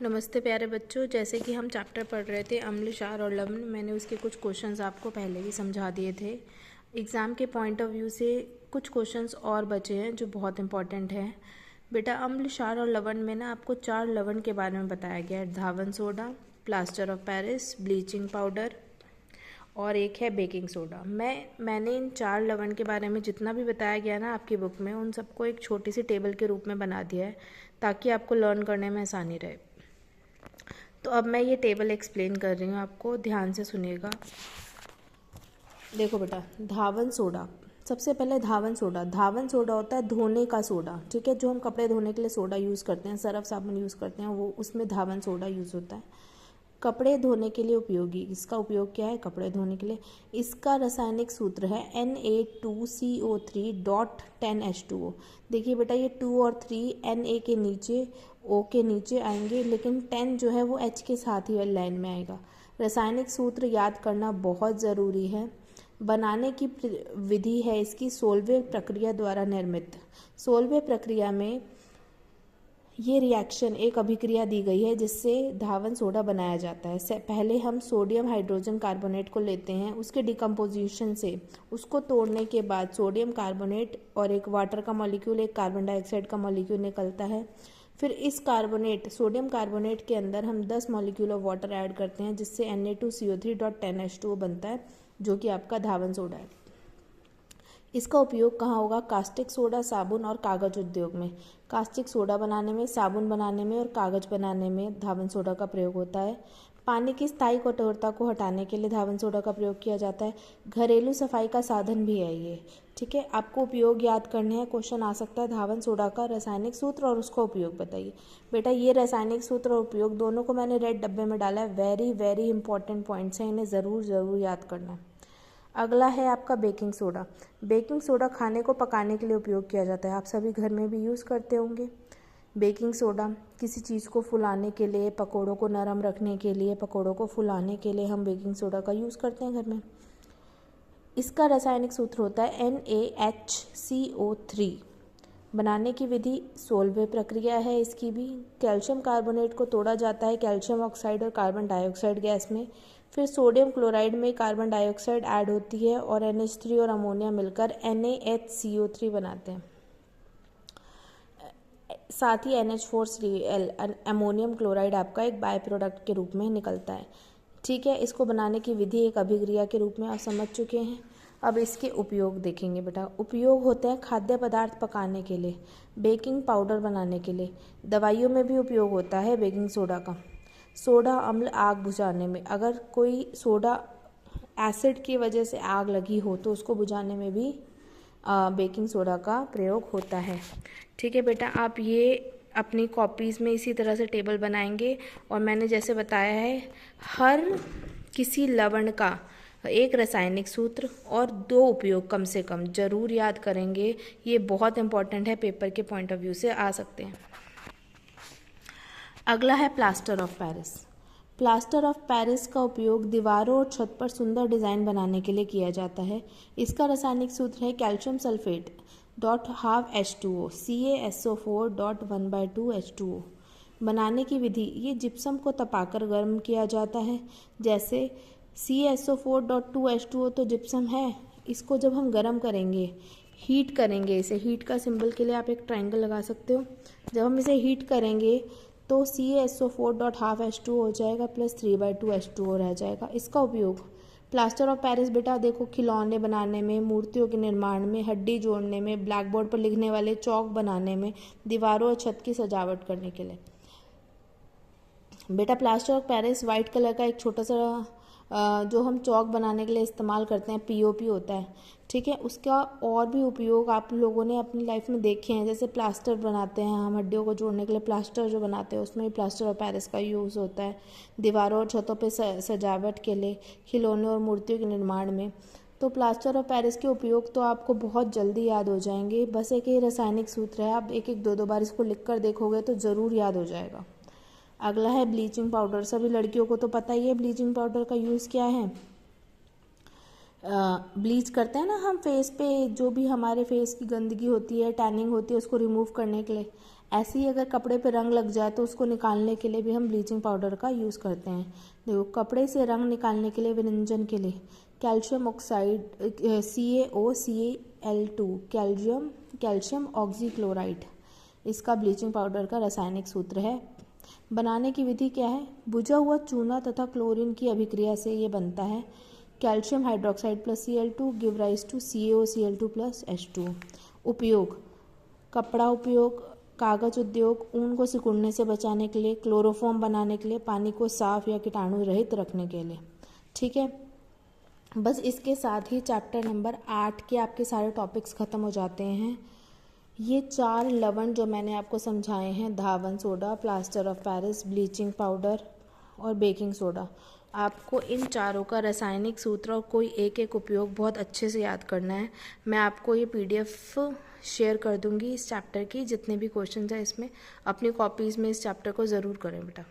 नमस्ते प्यारे बच्चों। जैसे कि हम चैप्टर पढ़ रहे थे अम्ल, क्षार और लवण, मैंने उसके कुछ क्वेश्चंस आपको पहले ही समझा दिए थे। एग्ज़ाम के पॉइंट ऑफ व्यू से कुछ क्वेश्चंस और बचे हैं जो बहुत इंपॉर्टेंट हैं। बेटा, अम्ल, क्षार और लवण में ना आपको 4 लवण के बारे में बताया गया है। धावन soda, plaster of Paris, bleaching powder और एक है बेकिंग सोडा। मैंने इन 4 लवण के बारे में जितना भी बताया गया ना आपकी बुक में, उन सबको एक छोटी सी टेबल के रूप में बना दिया है ताकि आपको लर्न करने में आसानी रहे। तो अब मैं ये टेबल एक्सप्लेन कर रही हूँ, आपको ध्यान से सुनिएगा। देखो बेटा, धावन सोडा, सबसे पहले धावन सोडा होता है धोने का सोडा, ठीक है। जो हम कपड़े धोने के लिए सोडा यूज़ करते हैं, सरफ साबुन यूज़ करते हैं, वो उसमें धावन सोडा यूज़ होता है। कपड़े धोने के लिए उपयोगी, इसका उपयोग क्या है? कपड़े धोने के लिए। इसका रासायनिक सूत्र है Na2CO3.10H2O। देखिए बेटा, ये 2 और 3 Na के नीचे, O के नीचे आएंगे, लेकिन 10 जो है वो H के साथ ही लाइन में आएगा। रासायनिक सूत्र याद करना बहुत ज़रूरी है। बनाने की विधि है इसकी सोलवे प्रक्रिया द्वारा निर्मित। सोलवे प्रक्रिया में ये रिएक्शन, एक अभिक्रिया दी गई है जिससे धावन सोडा बनाया जाता है। पहले हम सोडियम हाइड्रोजन कार्बोनेट को लेते हैं, उसके डिकम्पोजिशन से उसको तोड़ने के बाद सोडियम कार्बोनेट और एक वाटर का मॉलिक्यूल, एक कार्बन डाइऑक्साइड का मॉलिक्यूल निकलता है। फिर इस सोडियम कार्बोनेट के अंदर हम 10 मॉलिक्यूल ऑफ वाटर ऐड करते हैं, जिससे Na2CO3.10H2O बनता है, जो कि आपका धावन सोडा है। इसका उपयोग कहाँ होगा? कास्टिक सोडा, साबुन और कागज उद्योग में। कास्टिक सोडा बनाने में, साबुन बनाने में और कागज बनाने में धावन सोडा का प्रयोग होता है। पानी की स्थायी कठोरता को हटाने के लिए धावन सोडा का प्रयोग किया जाता है। घरेलू सफाई का साधन भी है ये, ठीक है। आपको उपयोग याद करने हैं, क्वेश्चन आ सकता है धावन सोडा का रासायनिक सूत्र और उसका उपयोग बताइए। बेटा, ये रासायनिक सूत्र और उपयोग दोनों को मैंने रेड डब्बे में डाला है। वेरी वेरी इंपॉर्टेंट पॉइंट्स हैं, इन्हें ज़रूर याद करना है। अगला है आपका बेकिंग सोडा। बेकिंग सोडा खाने को पकाने के लिए उपयोग किया जाता है, आप सभी घर में भी यूज़ करते होंगे। बेकिंग सोडा किसी चीज़ को फुलाने के लिए, पकौड़ों को नरम रखने के लिए, पकौड़ों को फुलाने के लिए हम बेकिंग सोडा का यूज़ करते हैं घर में। इसका रासायनिक सूत्र होता है NaHCO3। बनाने की विधि सोलवे प्रक्रिया है इसकी भी। कैल्शियम कार्बोनेट को तोड़ा जाता है कैल्शियम ऑक्साइड और कार्बन डाइऑक्साइड गैस में। फिर सोडियम क्लोराइड में कार्बन डाइऑक्साइड ऐड होती है और NH3 और अमोनिया मिलकर NaHCO3 बनाते हैं। साथ ही NH4Cl अमोनियम क्लोराइड आपका एक बाय प्रोडक्ट के रूप में निकलता है, ठीक है। इसको बनाने की विधि एक अभिक्रिया के रूप में आप समझ चुके हैं। अब इसके उपयोग देखेंगे बेटा। उपयोग होते हैं खाद्य पदार्थ पकाने के लिए, बेकिंग पाउडर बनाने के लिए, दवाइयों में भी उपयोग होता है बेकिंग सोडा का। सोडा अम्ल आग बुझाने में, अगर कोई सोडा एसिड की वजह से आग लगी हो तो उसको बुझाने में भी बेकिंग सोडा का प्रयोग होता है, ठीक है बेटा। आप ये अपनी कॉपीज़ में इसी तरह से टेबल बनाएंगे और मैंने जैसे बताया है, हर किसी लवण का एक रासायनिक सूत्र और 2 उपयोग कम से कम ज़रूर याद करेंगे। ये बहुत इंपॉर्टेंट है, पेपर के पॉइंट ऑफ व्यू से आ सकते हैं। अगला है plaster of Paris. Plaster of Paris का उपयोग दीवारों और छत पर सुंदर डिज़ाइन बनाने के लिए किया जाता है। इसका रासायनिक सूत्र है कैल्शियम सल्फेट .12H2O CaSO4.1/2H2O। बनाने की विधि, ये जिप्सम को तपाकर गर्म किया जाता है। जैसे CaSO4.2H2O तो जिप्सम है, इसको जब हम गर्म करेंगे, हीट करेंगे, इसे हीट का सिंबल के लिए आप एक ट्रायंगल लगा सकते हो। जब हम इसे हीट करेंगे तो CaSO4.12H2O हो जाएगा प्लस 3/2H2O रह जाएगा। इसका उपयोग प्लास्टर ऑफ पेरिस बेटा देखो, खिलौने बनाने में, मूर्तियों के निर्माण में, हड्डी जोड़ने में, ब्लैक बोर्ड पर लिखने वाले चौक बनाने में, दीवारों और छत की सजावट करने के लिए। बेटा, plaster of Paris white colour का एक छोटा सा जो हम चौक बनाने के लिए इस्तेमाल करते हैं, POP होता है, ठीक है। उसका और भी उपयोग आप लोगों ने अपनी लाइफ में देखे हैं, जैसे प्लास्टर बनाते हैं हम हड्डियों को जोड़ने के लिए, प्लास्टर जो बनाते हैं उसमें भी प्लास्टर ऑफ पेरिस का यूज़ होता है। दीवारों और छतों पे सजावट के लिए, खिलौने और मूर्तियों के निर्माण में। तो प्लास्टर ऑफ पेरिस के उपयोग तो आपको बहुत जल्दी याद हो जाएंगे, बस एक ही रासायनिक सूत्र है, आप एक 2 बार इसको लिख कर देखोगे तो ज़रूर याद हो जाएगा। अगला है ब्लीचिंग पाउडर। सभी लड़कियों को तो पता ही है ब्लीचिंग पाउडर का यूज़ क्या है। ब्लीच करते हैं ना हम फेस पे, जो भी हमारे फेस की गंदगी होती है, टैनिंग होती है, उसको रिमूव करने के लिए। ऐसे ही अगर कपड़े पे रंग लग जाए तो उसको निकालने के लिए भी हम ब्लीचिंग पाउडर का यूज़ करते हैं। देखो, कपड़े से रंग निकालने के लिए, विरंजन के लिए calcium oxide CaOCl2 calcium oxychloride, इसका ब्लीचिंग पाउडर का रासायनिक सूत्र है। बनाने की विधि क्या है? बुझा हुआ चूना तथा क्लोरीन की अभिक्रिया से ये बनता है। Calcium hydroxide plus Cl2 give rise to CaOCl2 plus H2। उपयोग: कपड़ा उपयोग, कागज उद्योग, ऊन को सिकुड़ने से बचाने के लिए, क्लोरोफॉर्म बनाने के लिए, पानी को साफ या कीटाणु रहित रखने के लिए। ठीक है, बस इसके साथ ही चैप्टर नंबर 8 के आपके सारे टॉपिक्स ख़त्म हो जाते हैं। ये 4 लवण जो मैंने आपको समझाए हैं, धावन soda, plaster of Paris, bleaching powder और बेकिंग सोडा, आपको इन चारों का रासायनिक सूत्र और कोई एक एक उपयोग बहुत अच्छे से याद करना है। मैं आपको ये PDF शेयर कर दूंगी इस चैप्टर की, जितने भी क्वेश्चन हैं इसमें। अपनी कॉपीज़ में इस चैप्टर को ज़रूर करें बेटा।